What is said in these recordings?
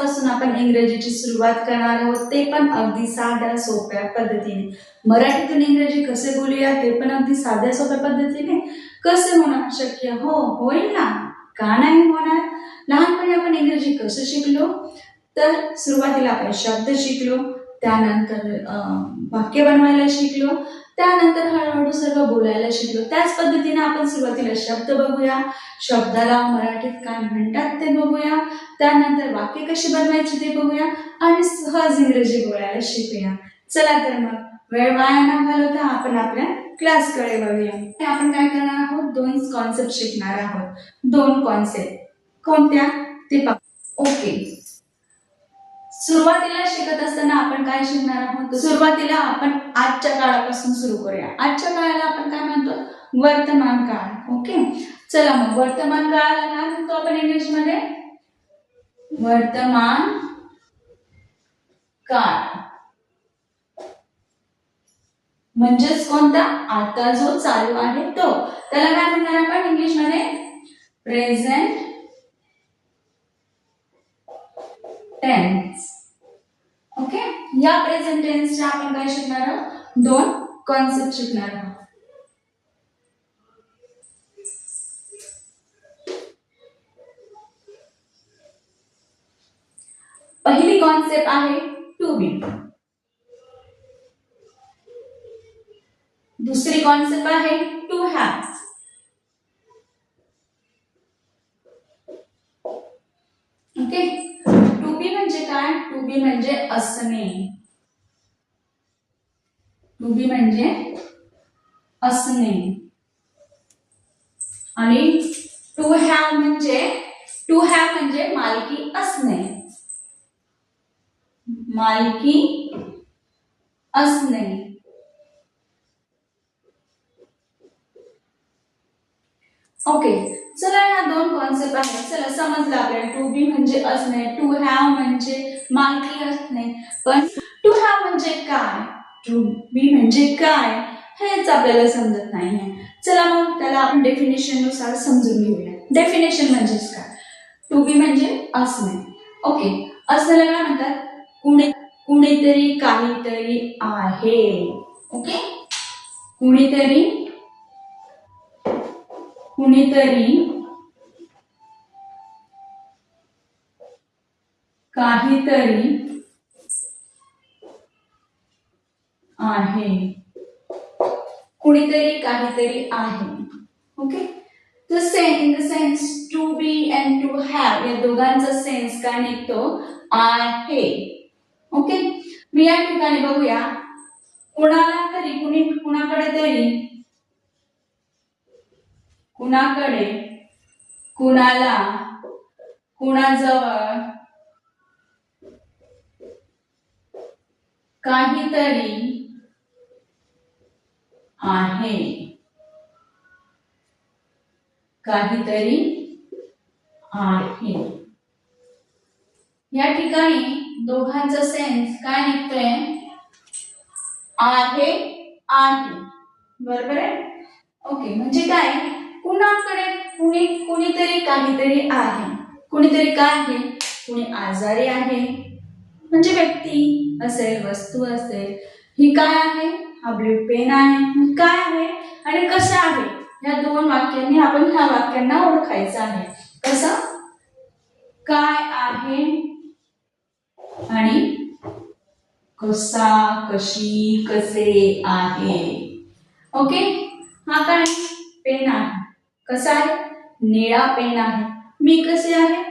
आजपासून आपण इंग्रजीची सुरुवात करणार आहोत, ते पण अगदी साध्या सोप्या पद्धतीने. मराठीतून इंग्रजी कसे बोलूया ते पण अगदी साध्या सोप्या पद्धतीने. कसे होणार शक्य? हो, होईल ना, का नाही होणार. लहानपणी आपण इंग्रजी कसं शिकलो, तर सुरुवातीला आपण शब्द शिकलो, त्यानंतर वाक्य बनवायला शिकलो, त्यानंतर हळूहळू सर्व बोलायला शिकलो. त्याच पद्धतीने आपण सुरुवातीला शब्द बघूया, शब्दाला मराठीत काय म्हणतात ते बघूया, त्यानंतर वाक्य कशी बनवायची ते बघूया आणि सहज इंग्रजी बोलायला शिकूया. चला तर मग वेळ वाया न घालवता आपण आपल्या क्लासकडे वळूया. आपण काय करणार आहोत, 2 कॉन्सेप्ट शिकणार आहोत. 2 कॉन्सेप्ट कोणत्या ते पहा. ओके, सुरुवातीला शिकत असताना आपण काय शिकणार आहोत, सुरुवातीला आपण आजच्या काळापासून सुरू करूया. आजच्या काळाला आपण काय म्हणतो, वर्तमान काळ. ओके, चला मग वर्तमान काळाला काय म्हणतो आपण इंग्लिशमध्ये, वर्तमान काळ. म्हणजेच कोणता, आता जो चालू आहे तो. त्याला काय म्हणणार आपण इंग्लिशमध्ये, प्रेझेंट टेन्स. ओके, या प्रेझेंट टेन्सच्या आपण काय शिकणार आहोत, 2 कॉन्सेप्ट शिकणार आहोत. पहिली कॉन्सेप्ट आहे टू बी. दुसरी कॉन्सेप्ट आहे to have. Okay, to be म्हणजे काय, टू बी म्हणजे असणे. टू बी म्हणजे असणे. आणि टू हॅव म्हणजे मालकी असणे. मालकी असणे. ओके, चला या 2 कॉन्सेप्ट आहेत. चला समजलं आपल्याला, टू बी म्हणजे असणे, टू हॅव म्हणजे मालकी असणे. पण टू हॅव म्हणजे काय, टू बी म्हणजे काय, हेच आपल्याला समजत नाहीये. चला मग त्याला आपण डेफिनेशन नुसार समजून घेऊया. डेफिनेशन म्हणजेच काय, टू बी म्हणजे असणे. ओके, असण्याला काय म्हणतात, कुणीतरी काहीतरी आहे. ओके, कुणीतरी काहीतरी आहे. कुणीतरी काहीतरी आहे. Okay, in the sense to be and to have या दोघांचा सेन्स काय निघतो, आहे. ओके, मी या ठिकाणी बघूया, कुणाला तरी, कुणाकडे, कुणाला, कुणाजवळ काहीतरी आहे. काहीतरी आहे. या ठिकाणी दोघांचा सेन्स काय निघतोय, आहे, आहे. बरोबर आहे. ओके, म्हणजे काय, कुणाकडे कुणीतरी काहीतरी आहे. कुणीतरी काय आहे, कुणी आजारी आहे, म्हणजे व्यक्ती असेल, वस्तू असेल. ही काय आहे, हा ब्लू पेन आहे. काय आहे आणि कसं आहे, या 2 वाक्यांनी आपण ह्या वाक्यांना ओळखायचं आहे. कसं, काय आहे आणि कसा, कशी, कसे आहे. ओके, हा काय, पेन आहे. कसा आहे, निळा पेन आहे. मी कसे आहे,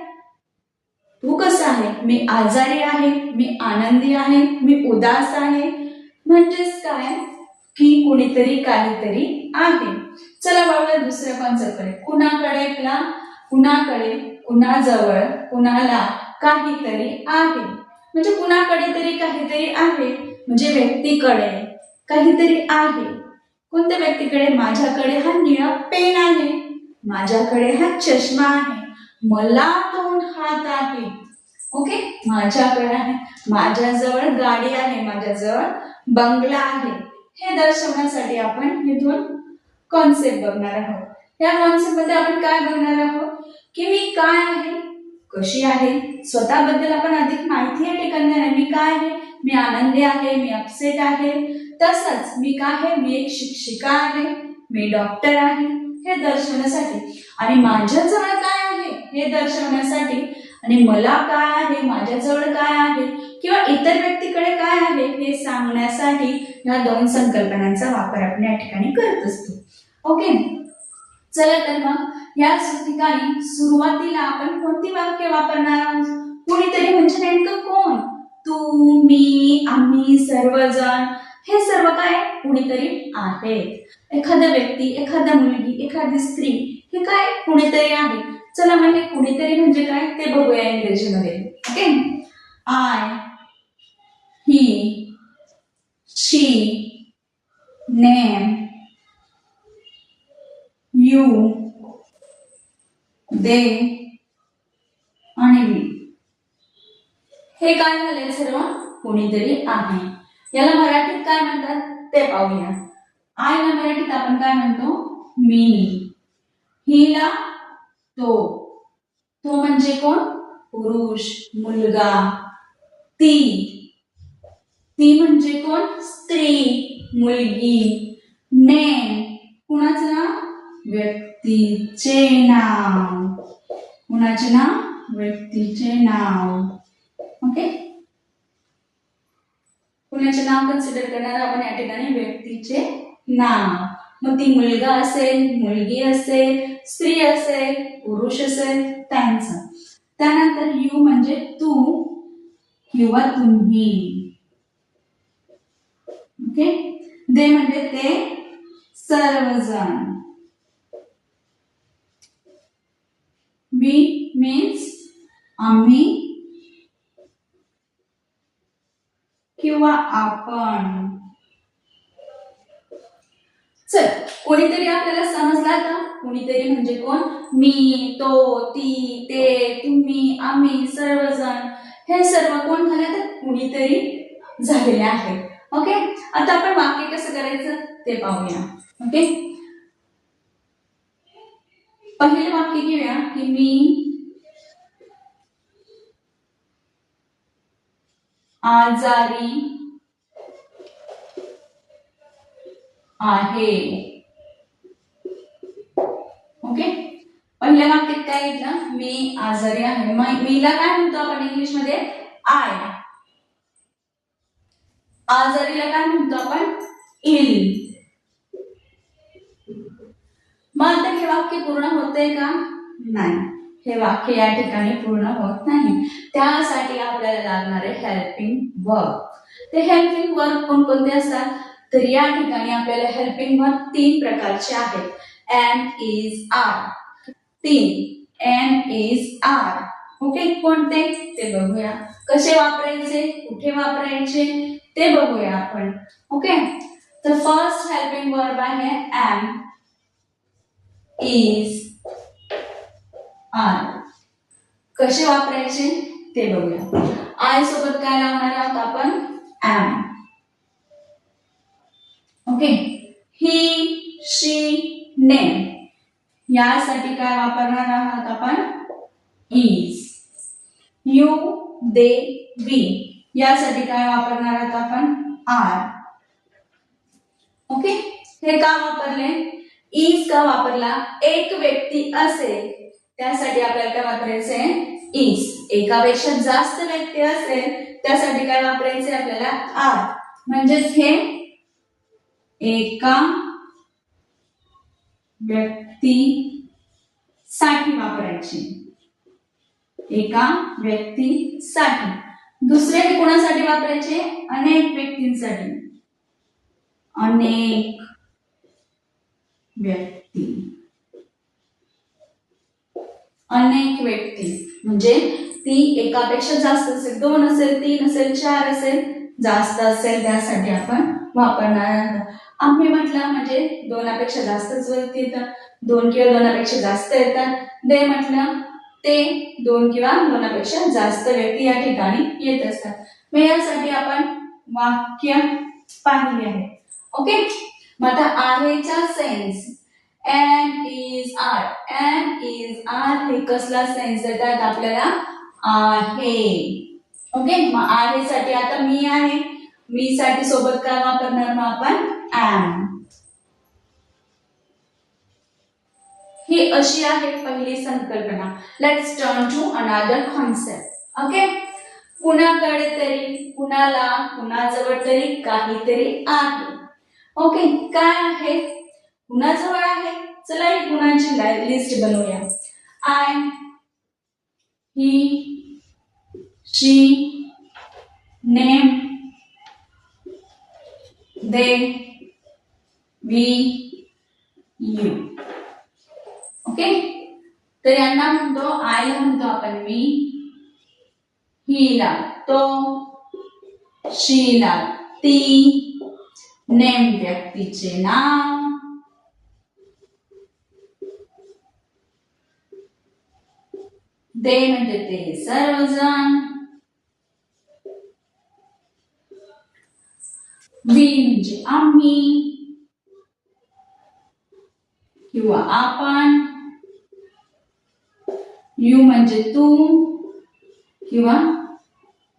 तू कसा आहे, मी आजारी आहे, मी आनंदी आहे, मी उदास आहे. म्हणजेच काय की कुणीतरी काहीतरी आहे. चला बघूया दुसऱ्या कॉन्सेप्टकडे, कुणाकडे, कुणाजवळ, कुणाला काहीतरी आहे. म्हणजे कुणाकडे तरी काहीतरी आहे, म्हणजे व्यक्तीकडे काहीतरी आहे. कोणत्या व्यक्तीकडे, माझ्याकडे हा निळा पेन आहे, माझ्याकडे हा चष्मा आहे, मला 2 हात आहेत. ओके, माझ्याकडे आहे, माझ्याजवळ गाडी आहे, माझ्याजवळ बंगला आहे. हे दर्शवण्यासाठी आपण हे 2 कॉन्सेप्ट बघणार आहोत. या कॉन्सेप्ट मध्ये आपण काय बघणार आहोत की मी काय आहे कशी आहे, स्वतःबद्दल आपण अधिक माहिती या ठिकाणी देणार. मी काय आहे, मी आनंदी आहे, मी अपसेट आहे. तसंच मी काय आहे, मी एक शिक्षिका आहे, मी डॉक्टर आहे, हे दर्शवण्यासाठी. आणि माझ्याजवळ काय आहे हे दर्शवण्यासाठी, आणि मला काय आहे, माझ्याजवळ काय आहे, किंवा इतर व्यक्तीकडे काय आहे हे सांगण्यासाठी या दोन संकल्पनांचा वापर आपण या ठिकाणी करत असतो. ओके, चला तर मग या ठिकाणी सुरुवातीला आपण कोणती वाक्य वापरणार आहोत. कुणीतरी म्हणजे नेमकं कोण, तू, मी, आम्ही, सर्वजण, हे सर्व काय कुणीतरी आहेत. एखादा व्यक्ती, एखादा मुलगी, एखादी स्त्री, हे काय कुणीतरी आहे. चला मग हे कुणीतरी म्हणजे काय ते बघूया इंग्रजीमध्ये. Okay, I, he, she, name, you, they आणि वी. हे काय झाले सर्व कोणीतरी आहे. याला मराठीत काय म्हणतात ते पाहूया. आयला मराठीत आपण काय म्हणतो, मी. हिला तो, तो म्हणजे कोण, पुरुष, मुलगा. ती, ती म्हणजे कोण, स्त्री, मुलगी. ने, कुणाचं नाव, व्यक्तीचे नाव. कुणाचे नाव, व्यक्तीचे नाव. ओके, कुणाचे नाव कन्सिडर करणार आपण या ठिकाणी, व्यक्तीचे नाव. मग ती मुलगा असेल, मुलगी असेल, स्त्री असेल, पुरुष असेल, त्यांचं. त्यानंतर यू म्हणजे तू किंवा तुम्ही. ओके, दे म्हणजे ते सर्वजण. वी मीन्स आम्ही किंवा आपण. चल, कोणीतरी आपल्याला समजला का, कोणीतरी म्हणजे कोण, मी, तो, ती, ते, तुम्ही, आम्ही, सर्वजण, हे सर्व कोण झाले तर कुणीतरी झालेले आहे. ओके, आता आपण वाक्य कसं करायचं ते पाहूया. ओके, पहिले वाक्य घेऊया की मी आजारी आहे. ओके, पहिल्या वाक्यात काय घेतलं, मी आजारी आहे. मीला काय म्हणतो आपण इंग्लिश मध्ये, आय. आजारीला काय म्हणतो आपण, इल. मग आता हे वाक्य पूर्ण होते का, नाही. हे वाक्य या ठिकाणी पूर्ण होत नाही. त्यासाठी आपल्याला लागणारे हेल्पिंग वर्ब. ते हेल्पिंग वर्ब कोणकोणते असतात तर या ठिकाणी आपल्याला हेल्पिंग वर्ब 3 प्रकारचे आहेत. Am, is, are. 3 am, is, are. Okay, कोणते ते बघूया. कसे वापरायचे, कुठे वापरायचे ते बघूया आपण. ओके, तर फर्स्ट हेल्पिंग वर्ब आहे एम, इज, आर. कसे वापरायचे ते बघूया. आय सोबत काय लावणार आहोत आपण, M. Okay, he, she, name यासाठी काय वापरणार आहोत आपण, इज. यू, दे, वी यासाठी काय वापरणार आहोत आपण, आर. ओके, हे का वापरले, इज का वापरला, एक व्यक्ती असेल त्यासाठी आपल्याला काय वापरायचे, इज. एकापेक्षा जास्त व्यक्ती असेल त्यासाठी काय वापरायचे आपल्याला, आर. म्हणजेच हे एका व्यक्तीसाठी वापरायचे, एका व्यक्तीसाठी. दुसरे हे कोणासाठी वापरायचे, अनेक व्यक्तींसाठी. अनेक व्यक्ती. अनेक व्यक्ती म्हणजे ती एकापेक्षा जास्त असेल, 2 असेल, 3 असेल, 4 असेल, जास्त असेल त्यासाठी आपण वापरणार आहोत. आम्ही म्हटलं म्हणजे 2पेक्षा जास्तच व्यक्ती येतात, 2 किंवा 2पेक्षा जास्त येतात. दे म्हटलं ते 2 किंवा 2पेक्षा जास्त व्यक्ती या ठिकाणी येत असतात. मग यासाठी आपण वाक्य पाहिले आहे. ओके, मग आता आहेचा sense, am is are. Am is are हे कसला सेन्स देतात आपल्याला? आहे. ओके, मग आहे साठी आता मी आहे. मी साठी सोबत काय वापरणार मग आपण? एम. ही अशी आहे पहिली संकल्पना. Let's turn to another concept. Okay, कुणाकडे तरी, कुणाला, कुणाजवळ तरी काहीतरी आहे. ओके, काय आहे? कुणाजवळ आहे? चला ही कुणाची लिस्ट बनवूया. I, he, she, name, they, we, you. Okay, तर यांना म्हणतो, आयला म्हणतो आपण मी, हिला तो, शीला ती, नेम व्यक्तीचे नाव, दे म्हणजे ते सर्वजण, वी म्हणजे आम्ही किंवा आपण, यू म्हणजे तू किंवा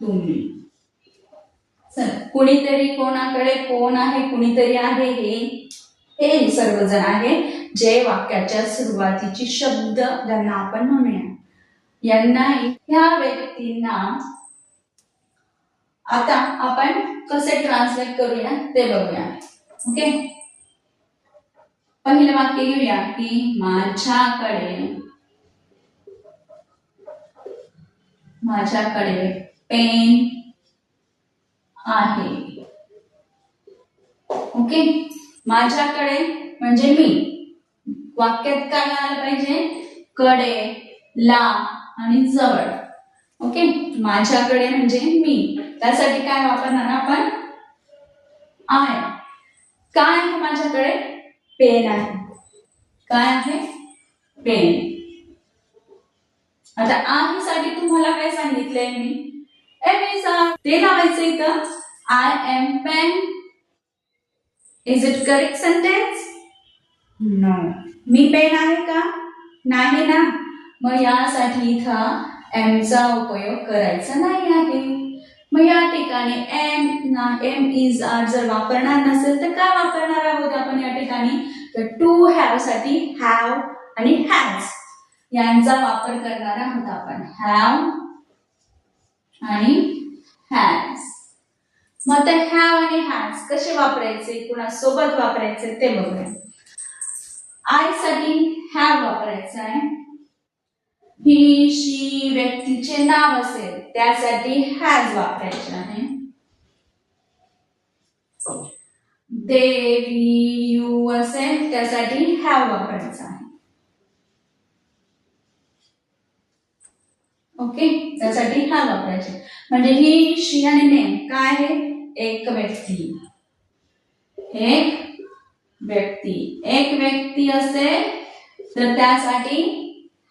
तुम्ही. चल, कुणीतरी, कोणाकडे, कोण आहे, कुणीतरी आहे, हे सर्वजण आहे जे वाक्याच्या सुरुवातीची शब्द ज्यांना आपण म्हणूया. यांना, ह्या व्यक्तींना आता आपण कसे ट्रान्सलेट करूया ते बघूया. ओके, पहिलं वाक्य घेऊया की माझ्याकडे पेन आहे. ओके, माझ्याकडे म्हणजे मी. वाक्यात काय आलं पाहिजे? कडे, ला आणि जवळ. ओके, माझ्याकडे म्हणजे मी. त्यासाठी काय वापरणार आपण? आहे. काय आहे माझ्याकडे? पेन आहे. काय आहे? पेन. आता आहे साठी तुम्हाला काय सांगितलंय मी? M is R. ते लावायचं इथं. I am pen. Is it correct sentence? No. मी पेन आहे का? नाही ना. मग यासाठी इथं एमचा उपयोग करायचा नाही आहे. मग या ठिकाणी एम इज आर जर वापरणार नसेल तर काय वापरणार आहोत आपण या ठिकाणी? तर टू हॅव साठी हॅव आणि हॅज यांचा वापर करणार आहोत आपण. हॅव आणि हॅज. मग ते हॅव आणि हॅज कसे वापरायचे, कुणासोबत वापरायचे ते बघूया. आय साठी हॅव वापरायचं आहे. ही, शी व्यक्तीचे नाव असेल त्यासाठी हॅज वापरायचे आहे. दे, वी, यू असेल त्यासाठी हॅव वापरायचं आहे. ओके, त्यासाठी हॅव वापरायचे. म्हणजे ही, शी आणि नेम काय आहे? एक व्यक्ती. एक व्यक्ती. एक व्यक्ती असेल तर त्यासाठी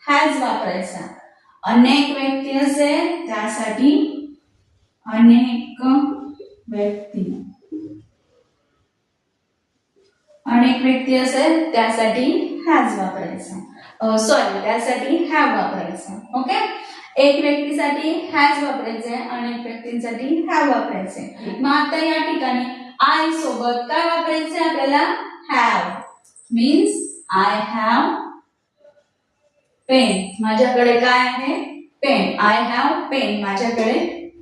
हॅज वापरायचा. अनेक व्यक्ती असेल त्यासाठी अनेक व्यक्ती. अनेक व्यक्ती असेल त्यासाठी हॅज वापरायचा. सॉरी, त्यासाठी हॅव वापरायचा. ओके, एक व्यक्तीसाठी हॅज वापरायचे, अनेक व्यक्तींसाठी हॅव वापरायचे. मग आता या ठिकाणी आय सोबत काय वापरायचे आपल्याला? Have. Means I have pen. माझ्याकडे काय आहे? पेन. I have pen. माझ्याकडे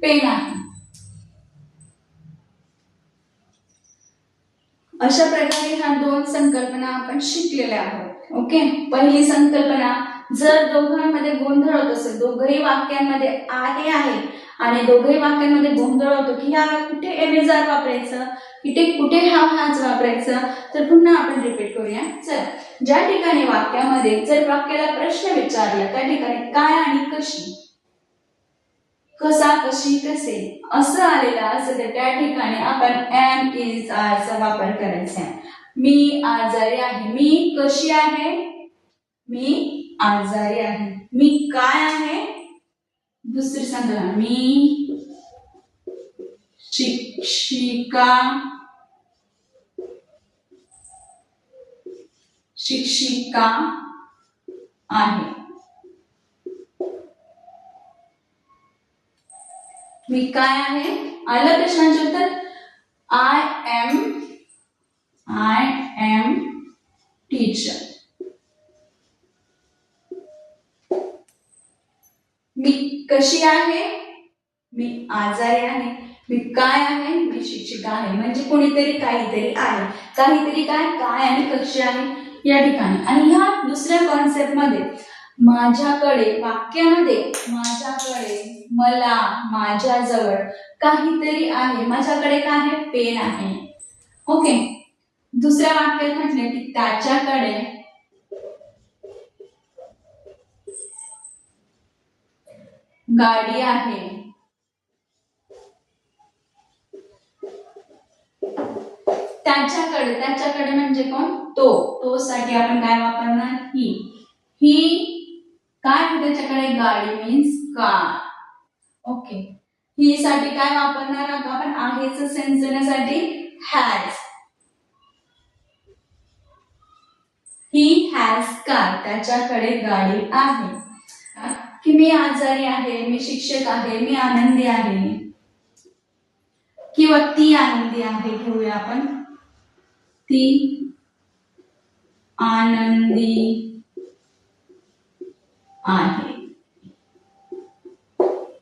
पेन आहे. अशा प्रकारे ह्या दोन संकल्पना आपण शिकलेल्या आहोत. ओके, पहिली संकल्पना, जर दोघांमध्ये गोंधळ होत असेल, दोघही वाक्यांमध्ये आहे आणि दोघही वाक्यांमध्ये गोंधळ होतो की ह्या कुठे एमेजार वापरायचं, कुठे हॅज वापरायचं, तर पुन्हा आपण रिपीट करूया. चल, ज्या ठिकाणी वाक्यामध्ये जर वाक्याला प्रश्न विचारला त्या ठिकाणी काय आणि कशी, कसा, कशी, कसे असं आलेलं असेल तर त्या ठिकाणी आपण एम इज आर चा वापर करायचा आहे. मी आजारी आहे. मी कशी आहे? मी आजारी आहे. मी काय आहे? दुसरी सांगा. मी शिक्षिका शिक्षिका आहे. मी काय आहे? आलं प्रश्नाचे उत्तर? I am teacher. मी कशी आहे? मी आजारी आहे. मी काय आहे? मी शिक्षिका आहे. म्हणजे कोणीतरी काहीतरी आहे. काहीतरी काय आणि कशी आहे या ठिकाणी. आणि ह्या दुसऱ्या कॉन्सेप्ट मध्ये माझ्याकडे, वाक्यामध्ये माझ्याकडे, मला, माझ्याजवळ काहीतरी आहे. माझ्याकडे काय आहे? पेन आहे. ओके. दुसऱ्या वाक्यात म्हटले की त्याच्याकडे गाडी आहे. त्याच्याकडे म्हणजे कोण? तो साठी आपण काय वापरणार? ही काय आहे त्याच्याकडे? गाडी मीन्स कार. ओके. ही साठी काय वापरणार आपण? आहेच सेन्स देण्यासाठी हॅज. He has car. त्याच्याकडे गाडी आहे. की मी आजारी आहे, मी शिक्षक आहे, मी आनंदी आहे किंवा ती आनंदी आहे. घेऊया आपण. ती आनंदी आहे.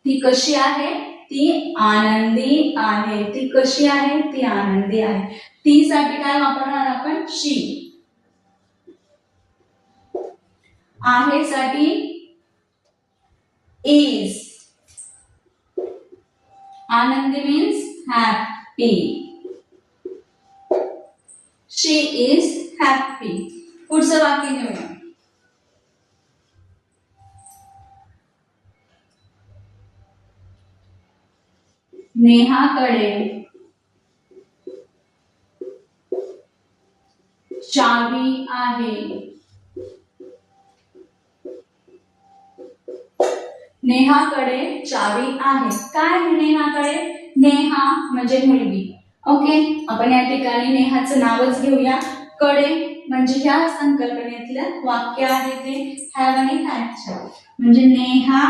ती कशी आहे? ती आनंदी आहे. ती कशी आहे? ती आनंदी आहे. ती साठी काय वापरणार आपण? शी. आहे साठी is. आनंदी means happy. She is happy. पुढचं वाक्य घेऊया. नेहाकडे चावी आहे. नेहाकडे चावी आहे. काय आहे नेहाकडे? नेहा म्हणजे मुलगी. ओके. आपण या ठिकाणी नेहाचं नावच घेऊया. कडे म्हणजे ह्या संकल्पनेतलं वाक्य आहे ते हॅव आणि हॅडचं. म्हणजे नेहा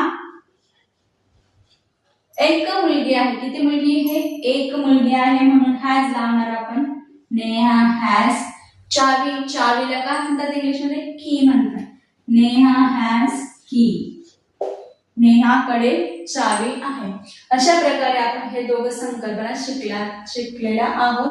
एक मुलगी आहे. किती मुलगी आहे? एक मुलगी आहे. म्हणून हॅज लावणार आपण. नेहा हॅज चावी. चावीला काय म्हणतात इंग्लिशमध्ये? की म्हणतात. नेहा हॅज की. नेहाकडे चावी आहे. अशा प्रकारे आपण हे दोघं संकल्पना शिकलेल्या आहोत.